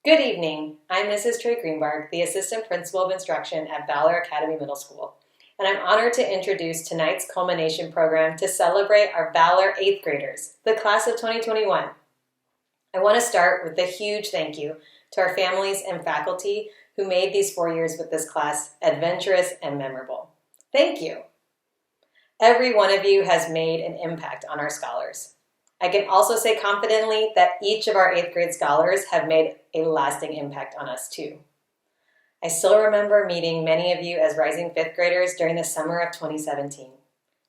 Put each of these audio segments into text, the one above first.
Good evening. I'm Mrs. Trey Greenberg, the Assistant Principal of Instruction at Valor Academy Middle School, and I'm honored to introduce tonight's Culmination program to celebrate our Valor 8th graders, the class of 2021. I want to start with a huge thank you to our families and faculty who made these 4 years with this class adventurous and memorable. Thank you. Every one of you has made an impact on our scholars. I can also say confidently that each of our 8th grade scholars have made a lasting impact on us too. I still remember meeting many of you as rising 5th graders during the summer of 2017.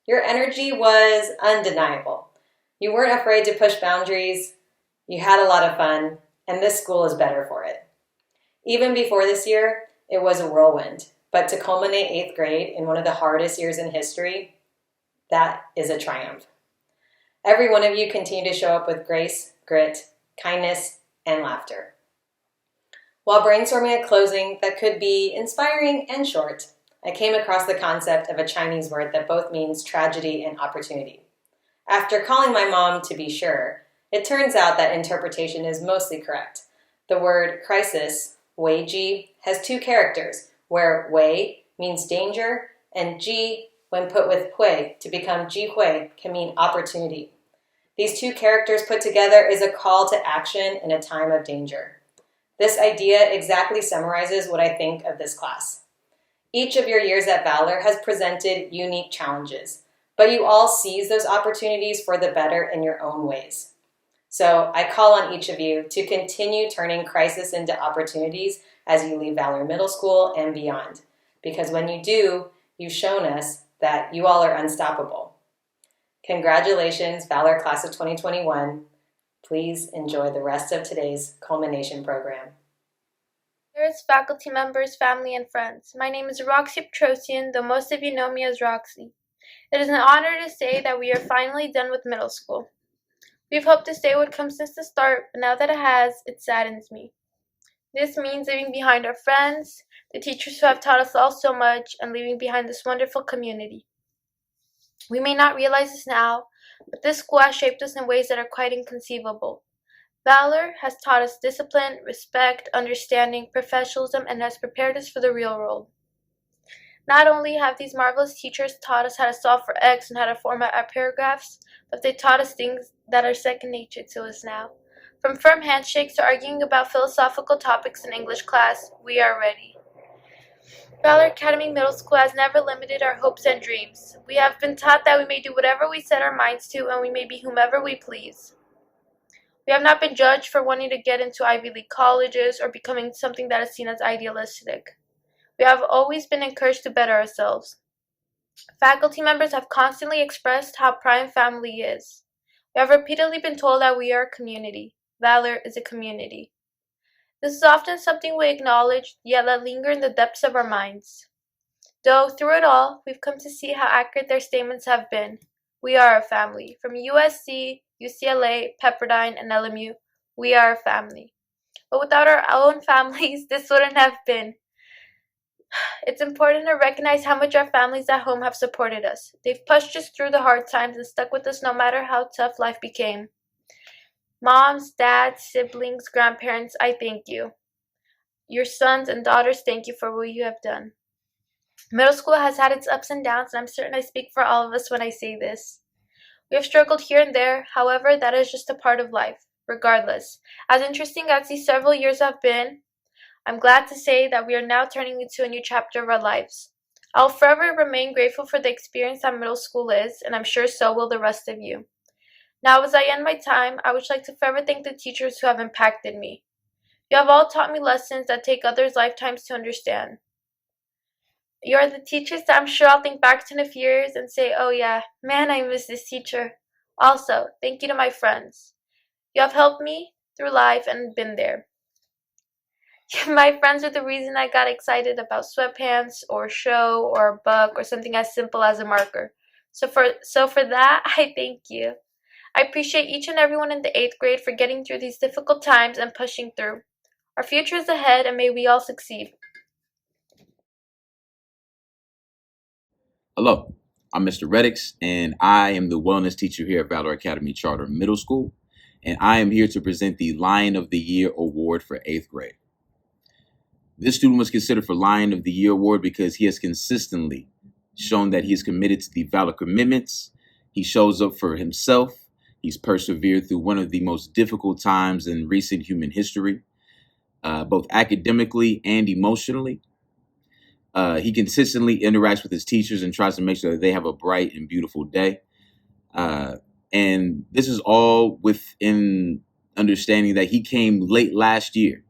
Your energy was undeniable. You weren't afraid to push boundaries, you had a lot of fun, and this school is better for it. Even before this year, it was a whirlwind, but to culminate 8th grade in one of the hardest years in history, that is a triumph. Every one of you continue to show up with grace, grit, kindness, and laughter. While brainstorming a closing that could be inspiring and short, I came across the concept of a Chinese word that both means tragedy and opportunity. After calling my mom to be sure, it turns out that interpretation is mostly correct. The word crisis, wei ji, has two characters, where wei means danger and ji, when put with hui to become ji hui, can mean opportunity. These two characters put together is a call to action in a time of danger. This idea exactly summarizes what I think of this class. Each of your years at Valor has presented unique challenges, but you all seize those opportunities for the better in your own ways. So I call on each of you to continue turning crisis into opportunities as you leave Valor Middle School and beyond, because when you do, you've shown us that you all are unstoppable. Congratulations, Valor Class of 2021. Please enjoy the rest of today's Culmination program. Dearest faculty members, family, and friends, my name is Roxy Petrosian, though most of you know me as Roxy. It is an honor to say that we are finally done with middle school. We've hoped this day would come since the start, but now that it has, it saddens me. This means leaving behind our friends, the teachers who have taught us all so much, and leaving behind this wonderful community. We may not realize this now, but this school has shaped us in ways that are quite inconceivable. Valor has taught us discipline, respect, understanding, professionalism, and has prepared us for the real world. Not only have these marvelous teachers taught us how to solve for X and how to format our paragraphs, but they taught us things that are second nature to us now. From firm handshakes to arguing about philosophical topics in English class, we are ready. Valor Academy Middle School has never limited our hopes and dreams. We have been taught that we may do whatever we set our minds to and we may be whomever we please. We have not been judged for wanting to get into Ivy League colleges or becoming something that is seen as idealistic. We have always been encouraged to better ourselves. Faculty members have constantly expressed how proud family is. We have repeatedly been told that we are a community. Valor is a community. This is often something we acknowledge, yet let linger in the depths of our minds. Though, through it all, we've come to see how accurate their statements have been. We are a family. From USC, UCLA, Pepperdine, and LMU, we are a family. But without our own families, this wouldn't have been. It's important to recognize how much our families at home have supported us. They've pushed us through the hard times and stuck with us no matter how tough life became. Moms, dads, siblings, grandparents, I thank you. Your sons and daughters, thank you for what you have done. Middle school has had its ups and downs, and I'm certain I speak for all of us when I say this. We have struggled here and there, however, that is just a part of life. Regardless, as interesting as these several years have been, I'm glad to say that we are now turning into a new chapter of our lives. I'll forever remain grateful for the experience that middle school is, and I'm sure so will the rest of you. Now, as I end my time, I would like to forever thank the teachers who have impacted me. You have all taught me lessons that take others' lifetimes to understand. You are the teachers that I'm sure I'll think back to in a few years and say, oh yeah, man, I miss this teacher. Also, thank you to my friends. You have helped me through life and been there. My friends are the reason I got excited about sweatpants or a show or a book or something as simple as a marker. So for that, I thank you. I appreciate each and everyone in the 8th grade for getting through these difficult times and pushing through. Our future is ahead and may we all succeed. Hello, I'm Mr. Reddix, and I am the wellness teacher here at Valor Academy Charter Middle School. and I am here to present the Lion of the Year Award for 8th grade. This student was considered for Lion of the Year Award because he has consistently shown that he is committed to the valid commitments. He shows up for himself. He's persevered through one of the most difficult times in recent human history, both academically and emotionally. He consistently interacts with his teachers and tries to make sure that they have a bright and beautiful day. And this is all within understanding that he came late last year.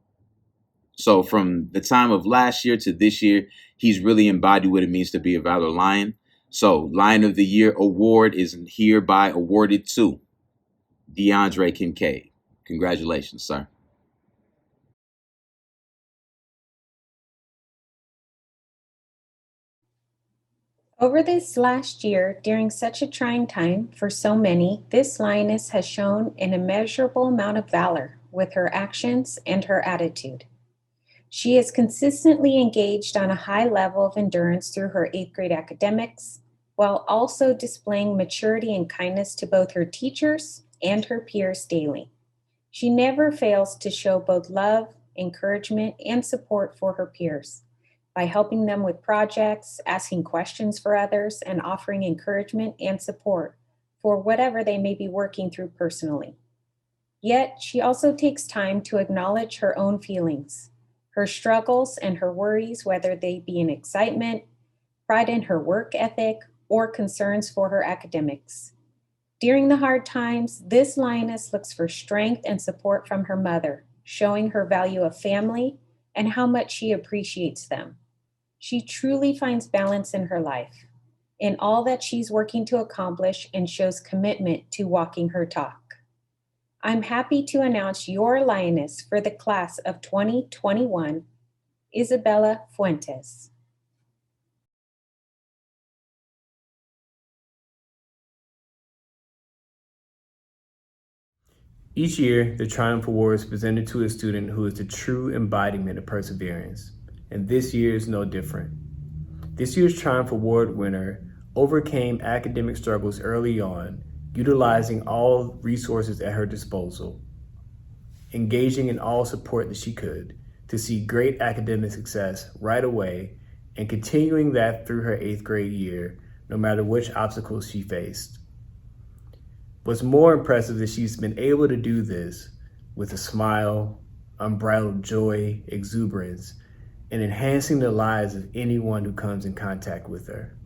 So from the time of last year to this year, he's really embodied what it means to be a Valor Lion. So Lion of the Year award is hereby awarded to DeAndre Kincaid. Congratulations, sir. Over this last year, during such a trying time for so many, this lioness has shown an immeasurable amount of valor with her actions and her attitude. She is consistently engaged on a high level of endurance through her 8th grade academics, while also displaying maturity and kindness to both her teachers and her peers daily. She never fails to show both love, encouragement, and support for her peers by helping them with projects, asking questions for others, and offering encouragement and support for whatever they may be working through personally. Yet, she also takes time to acknowledge her own feelings, her struggles, and her worries, whether they be in excitement, pride in her work ethic, or concerns for her academics. During the hard times, this lioness looks for strength and support from her mother, showing her value of family and how much she appreciates them. She truly finds balance in her life, in all that she's working to accomplish, and shows commitment to walking her talk. I'm happy to announce your lioness for the class of 2021, Isabella Fuentes. Each year, the Triumph Award is presented to a student who is the true embodiment of perseverance, and this year is no different. This year's Triumph Award winner overcame academic struggles early on, utilizing all resources at her disposal, engaging in all support that she could to see great academic success right away, and continuing that through her 8th grade year, no matter which obstacles she faced. What's more impressive is she's been able to do this with a smile, unbridled joy, exuberance, and enhancing the lives of anyone who comes in contact with her.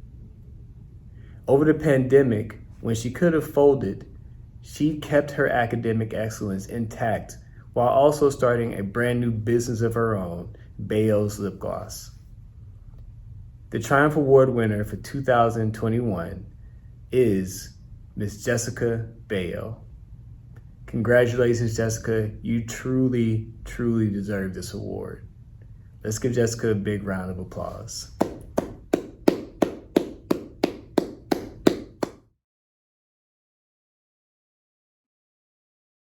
Over the pandemic, when she could have folded, she kept her academic excellence intact while also starting a brand new business of her own, Bayo's Lip Gloss. The Triumph Award winner for 2021 is Miss Jessica Bayo. Congratulations, Jessica. You truly, truly deserve this award. Let's give Jessica a big round of applause.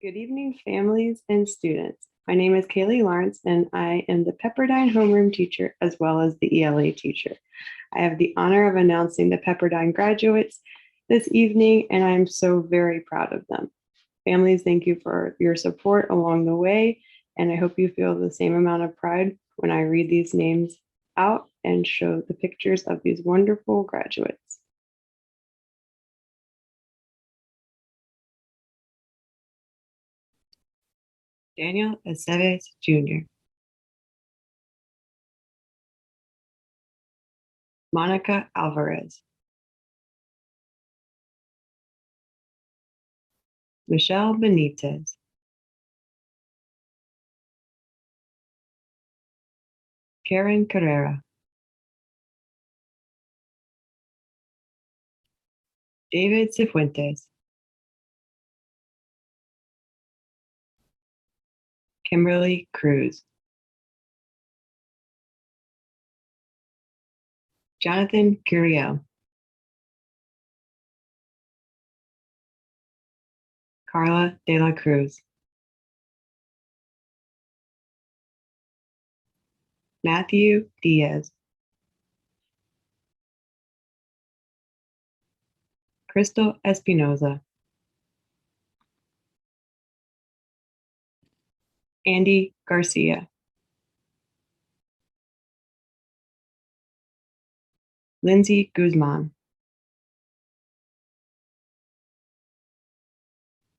Good evening, families and students. My name is Kaylee Lawrence, and I am the Pepperdine homeroom teacher as well as the ELA teacher. I have the honor of announcing the Pepperdine graduates this evening, and I am so very proud of them. Families, thank you for your support along the way, and I hope you feel the same amount of pride when I read these names out and show the pictures of these wonderful graduates. Daniel Aceves Jr., Monica Alvarez, Michelle Benitez, Karen Carrera, David Cifuentes, Kimberly Cruz, Jonathan Curiel, Carla de la Cruz, Matthew Diaz, Crystal Espinoza, Andy Garcia, Lindsay Guzman,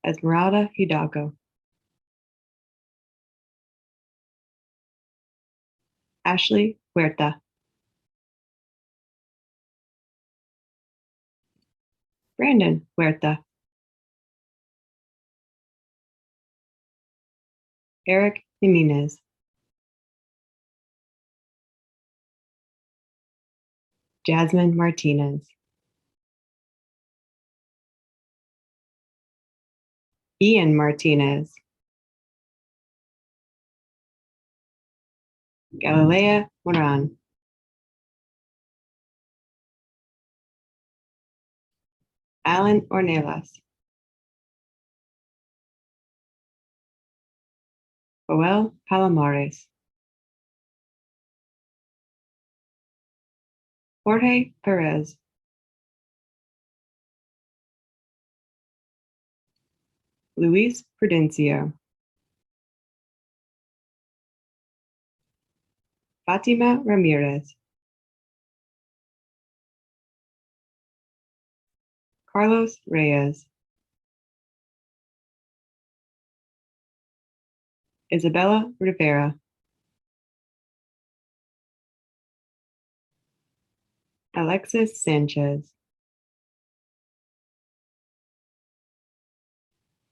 Esmeralda Hidalgo, Ashley Huerta, Brandon Huerta, Eric Jimenez, Jasmine Martinez, Ian Martinez, Galilea Moran, Alan Ornelas, Joel Palomares, Jorge Perez, Luis Prudencio, Fatima Ramirez, Carlos Reyes, Isabella Rivera, Alexis Sanchez,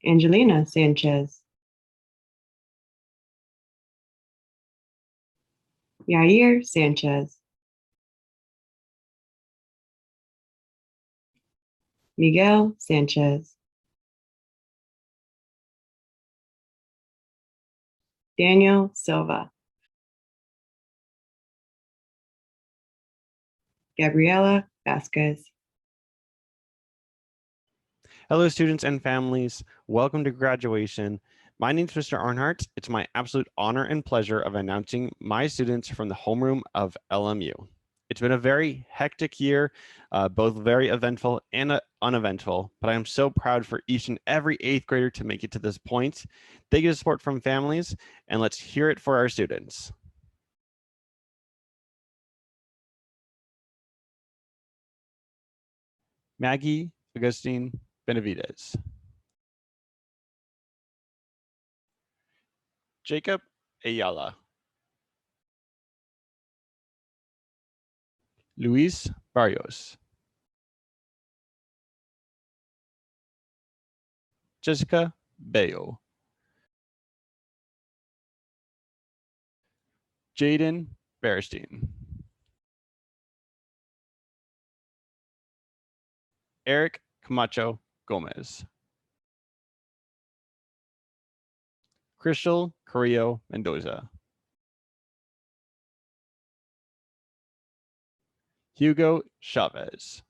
Angelina Sanchez, Yair Sanchez, Miguel Sanchez, Daniel Silva, Gabriela Vasquez. Hello, students and families. Welcome to graduation. My name is Mr. Arnhart. It's my absolute honor and pleasure of announcing my students from the homeroom of LMU. It's been a very hectic year, both very eventful and uneventful, but I am so proud for each and every eighth grader to make it to this point. Thank you to support from families, and let's hear it for our students. Maggie Augustine Benavides. Jacob Ayala. Luis Barrios. Jessica Bayo. Jaden Bearstein. Eric Camacho Gomez. Crystal Carrillo Mendoza. Hugo Chavez.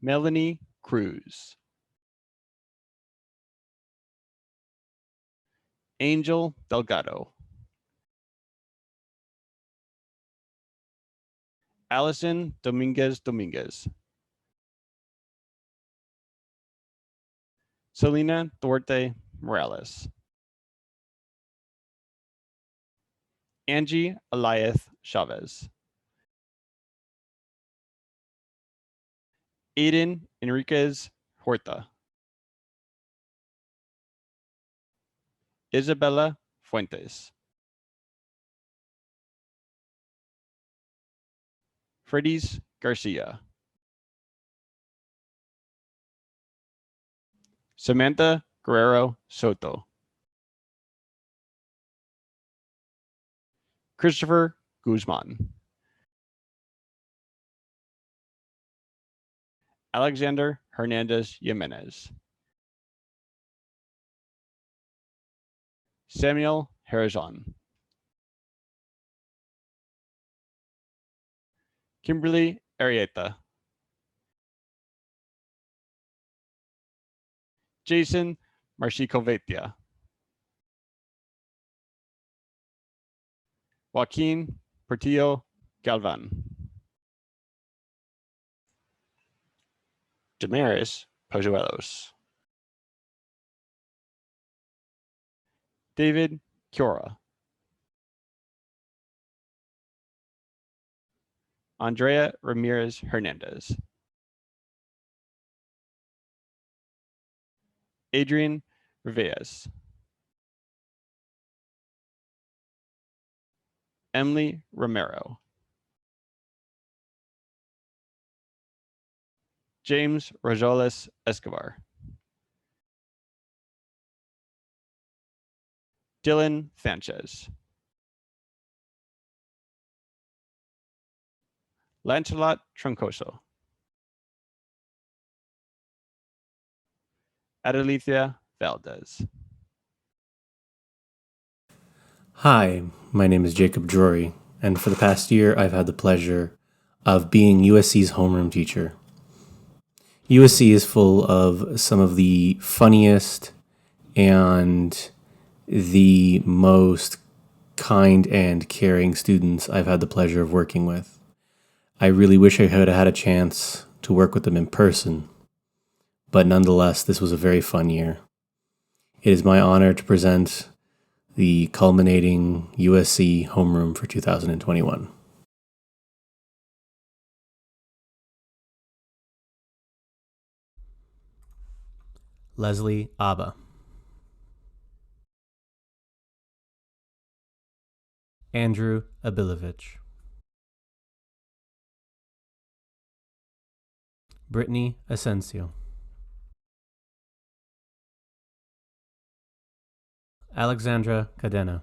Melanie Cruz. Angel Delgado. Allison Dominguez. Selena Duarte Morales. Angie Eliath Chavez. Aiden Enriquez Horta. Isabella Fuentes. Freddy's Garcia. Samantha Guerrero Soto. Christopher Guzman. Alexander Hernandez Jimenez. Samuel Harazon. Kimberly Arieta. Jason Marchicovetia. Joaquin Portillo Galvan. Damaris Pozuelos. David Kiora, Andrea Ramirez Hernandez, Adrian Rivas, Emily Romero, James Rojales Escobar, Dylan Sanchez, Lancelot Troncoso, Adelithia Valdez. Hi, my name is Jacob Drury, and for the past year, I've had the pleasure of being USC's homeroom teacher. USC is full of some of the funniest and the most kind and caring students I've had the pleasure of working with. I really wish I could have had a chance to work with them in person, but nonetheless, this was a very fun year. It is my honor to present the culminating USC homeroom for 2021. Leslie Abba, Andrew Abilovich, Brittany Asensio, Alexandra Cadena,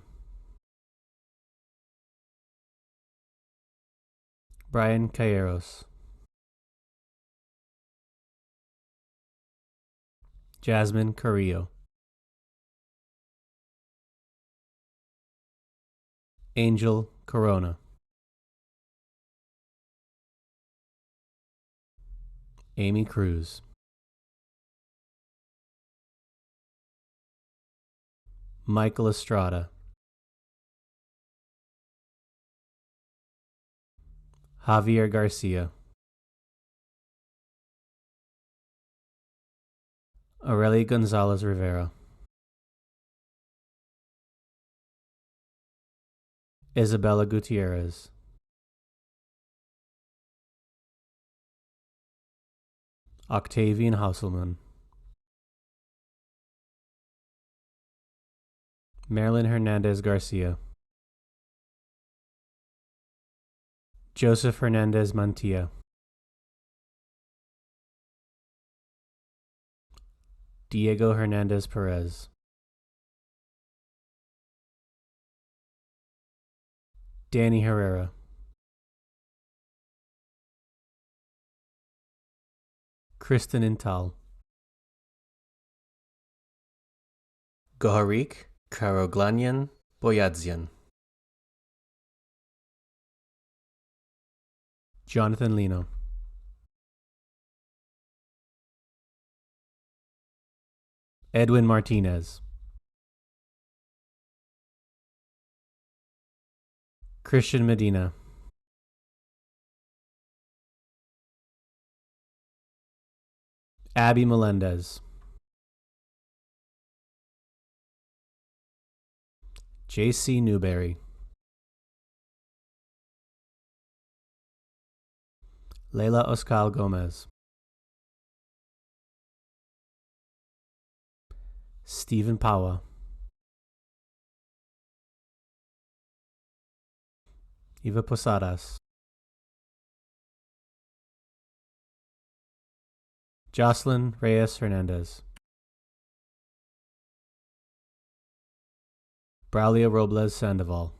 Brian Calleros, Jasmine Carrillo, Angel Corona, Amy Cruz, Michael Estrada, Javier Garcia, Aurelie Gonzalez Rivera, Isabella Gutierrez, Octavian Hasselman, Marilyn Hernandez Garcia, Joseph Hernandez Mantilla, Diego Hernandez Perez, Danny Herrera, Kristen Intal, Goharik Karoglanyan Boyadzian, Jonathan Lino, Edwin Martinez, Christian Medina, Abby Melendez, J.C. Newberry, Leila Oscal Gomez, Stephen Pawa, Eva Posadas, Jocelyn Reyes Hernandez, Braulio Robles Sandoval,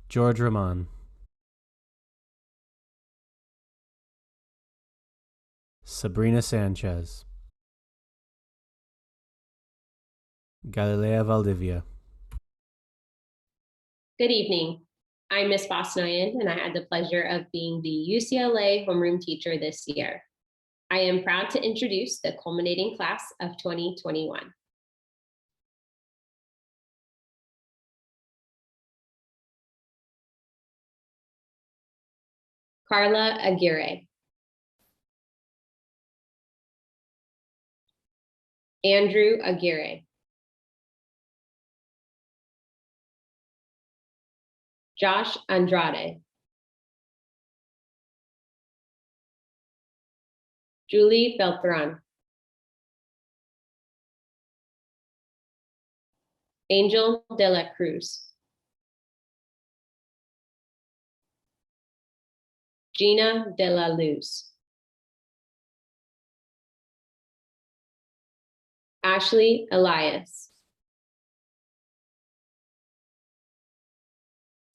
George Rahman, Sabrina Sanchez, Galilea Valdivia. Good evening. I'm Miss Bosnoyan, and I had the pleasure of being the UCLA homeroom teacher this year. I am proud to introduce the culminating class of 2021. Carla Aguirre, Andrew Aguirre. Josh Andrade. Julie Beltran. Angel de la Cruz. Gina de la Luz. Ashley Elias.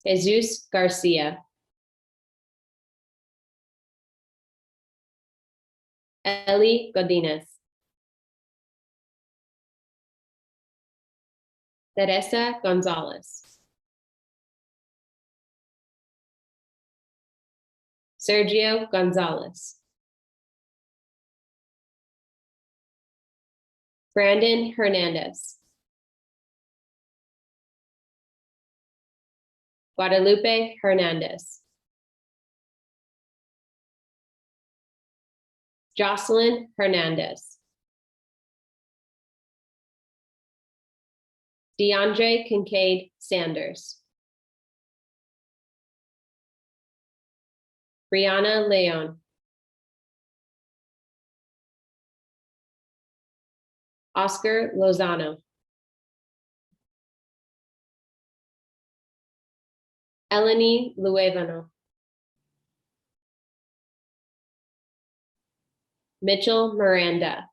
Jesus Garcia. Ellie Godinez. Teresa Gonzalez. Sergio Gonzalez. Brandon Hernandez. Guadalupe Hernandez. Jocelyn Hernandez. DeAndre Kincaid Sanders. Brianna Leon. Oscar Lozano. Eleni Luevano. Mitchell Miranda.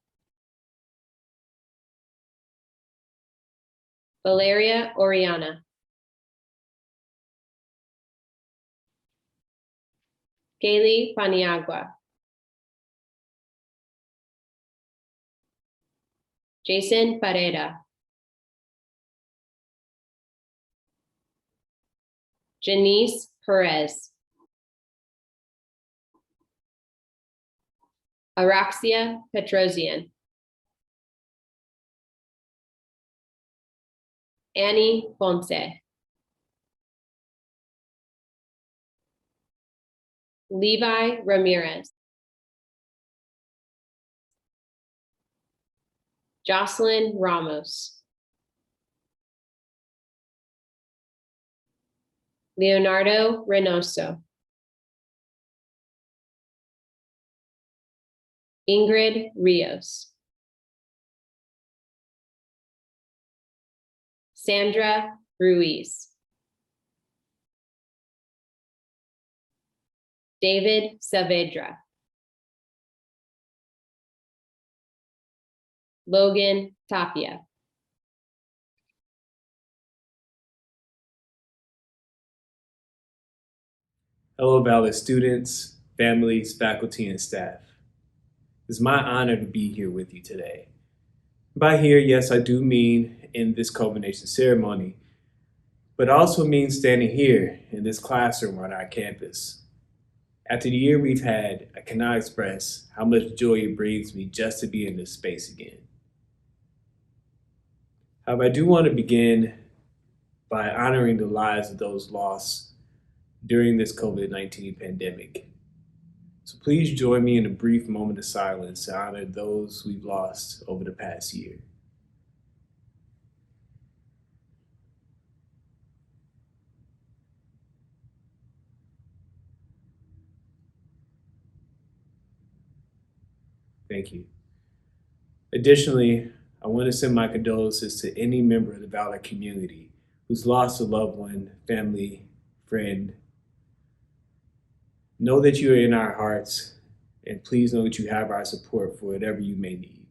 Valeria Oriana. Kaylee Paniagua. Jason Pareda. Janice Perez. Araxia Petrosian. Annie Ponce. Levi Ramirez. Jocelyn Ramos. Leonardo Reynoso. Ingrid Rios. Sandra Ruiz. David Saavedra. Logan Tapia. Hello, Valor students, families, faculty, and staff. It's my honor to be here with you today. By here, yes, I do mean in this culmination ceremony, but also means standing here in this classroom on our campus. After the year we've had, I cannot express how much joy it brings me just to be in this space again. However, I do want to begin by honoring the lives of those lost during this COVID-19 pandemic. So please join me in a brief moment of silence to honor those we've lost over the past year. Thank you. Additionally, I want to send my condolences to any member of the Valor community who's lost a loved one, family, friend. Know that you are in our hearts, and please know that you have our support for whatever you may need.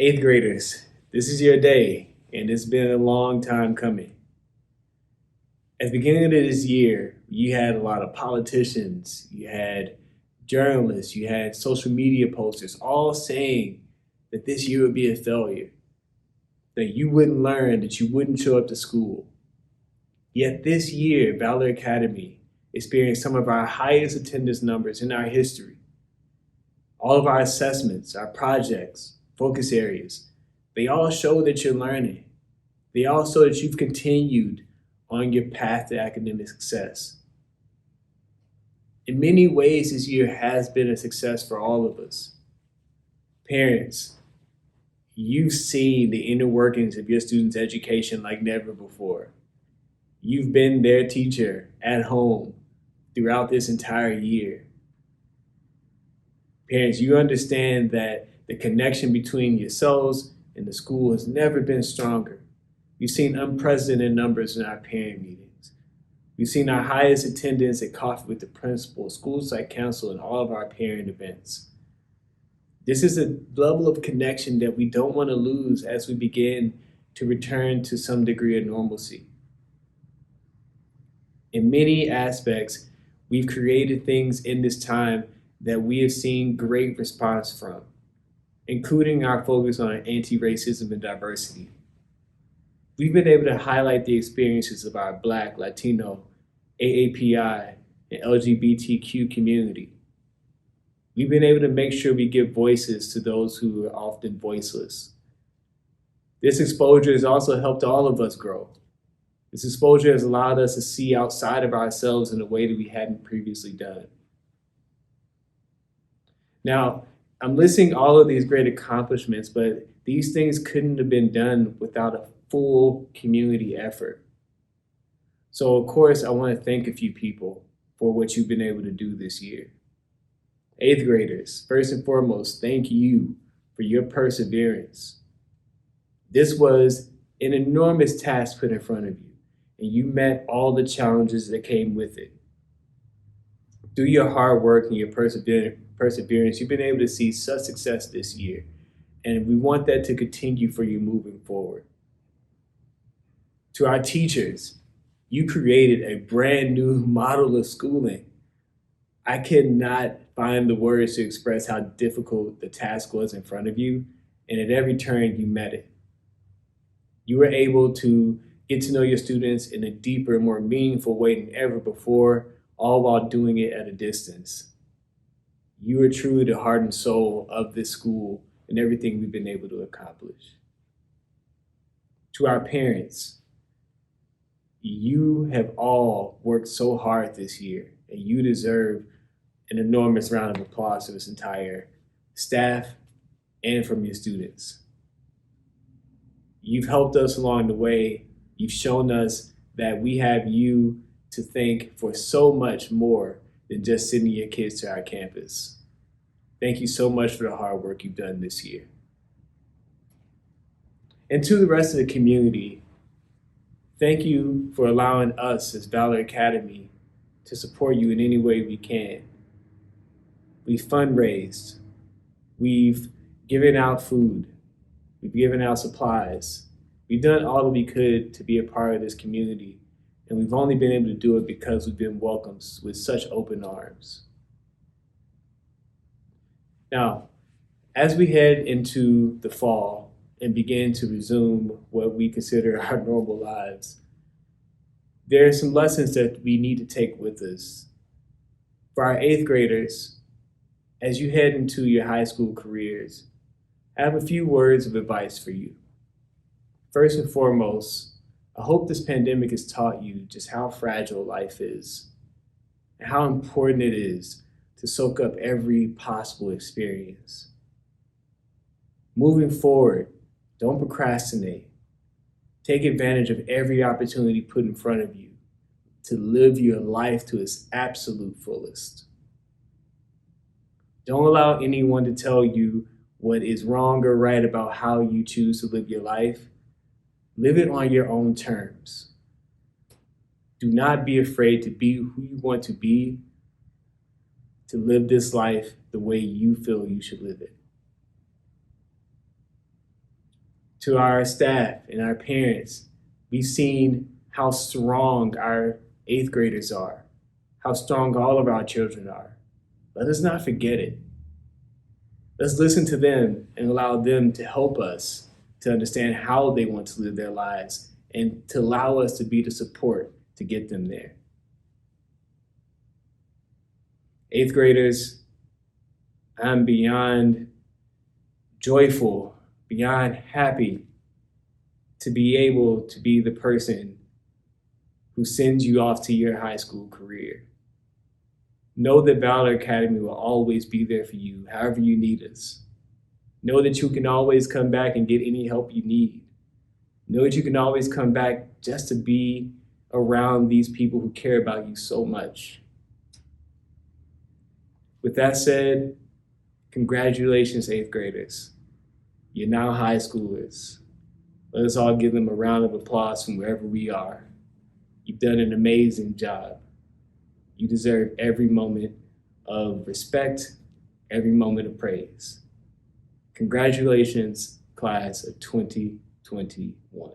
8th graders, this is your day, and it's been a long time coming. At the beginning of this year, you had a lot of politicians, you had journalists, you had social media posters all saying that this year would be a failure, that you wouldn't learn, that you wouldn't show up to school. Yet this year, Valor Academy experienced some of our highest attendance numbers in our history. All of our assessments, our projects, focus areas, they all show that you're learning. They all show that you've continued on your path to academic success. In many ways, this year has been a success for all of us. Parents, you've seen the inner workings of your students' education like never before. You've been their teacher at home throughout this entire year. Parents, you understand that the connection between yourselves and the school has never been stronger. We've seen unprecedented numbers in our parent meetings. We've seen our highest attendance at coffee with the principal, school site council, and all of our parent events. This is a level of connection that we don't want to lose as we begin to return to some degree of normalcy. In many aspects, we've created things in this time that we have seen great response from, including our focus on anti-racism and diversity. We've been able to highlight the experiences of our Black, Latino, AAPI, and LGBTQ community. We've been able to make sure we give voices to those who are often voiceless. This exposure has also helped all of us grow. This exposure has allowed us to see outside of ourselves in a way that we hadn't previously done. Now, I'm listing all of these great accomplishments, but these things couldn't have been done without a full community effort. So, of course, I want to thank a few people for what you've been able to do this year. 8th graders, first and foremost, thank you for your perseverance. This was an enormous task put in front of you, and you met all the challenges that came with it. Through your hard work and your perseverance, you've been able to see such success this year, and we want that to continue for you moving forward. To our teachers, you created a brand new model of schooling. I cannot find the words to express how difficult the task was in front of you, and at every turn you met it. You were able to get to know your students in a deeper and more meaningful way than ever before, all while doing it at a distance. You are truly the heart and soul of this school and everything we've been able to accomplish. To our parents, you have all worked so hard this year, and you deserve an enormous round of applause to this entire staff and from your students. You've helped us along the way. You've shown us that we have you to thank for so much more than just sending your kids to our campus. Thank you so much for the hard work you've done this year. And to the rest of the community, thank you for allowing us as Valor Academy to support you in any way we can. We've fundraised, we've given out food, we've given out supplies. We've done all that we could to be a part of this community, and we've only been able to do it because we've been welcomed with such open arms. Now, as we head into the fall and begin to resume what we consider our normal lives, there are some lessons that we need to take with us. For our 8th graders, as you head into your high school careers, I have a few words of advice for you. First and foremost, I hope this pandemic has taught you just how fragile life is and how important it is to soak up every possible experience. Moving forward, don't procrastinate. Take advantage of every opportunity put in front of you to live your life to its absolute fullest. Don't allow anyone to tell you what is wrong or right about how you choose to live your life. Live it on your own terms. Do not be afraid to be who you want to be, to live this life the way you feel you should live it. To our staff and our parents, we've seen how strong our 8th graders are, how strong all of our children are. Let us not forget it. Let's listen to them and allow them to help us to understand how they want to live their lives and to allow us to be the support to get them there. 8th graders, I'm beyond joyful, beyond happy to be able to be the person who sends you off to your high school career. Know that Valor Academy will always be there for you, however you need us. Know that you can always come back and get any help you need. Know that you can always come back just to be around these people who care about you so much. With that said, congratulations, 8th graders. You're now high schoolers. Let us all give them a round of applause from wherever we are. You've done an amazing job. You deserve every moment of respect, every moment of praise. Congratulations, class of 2021.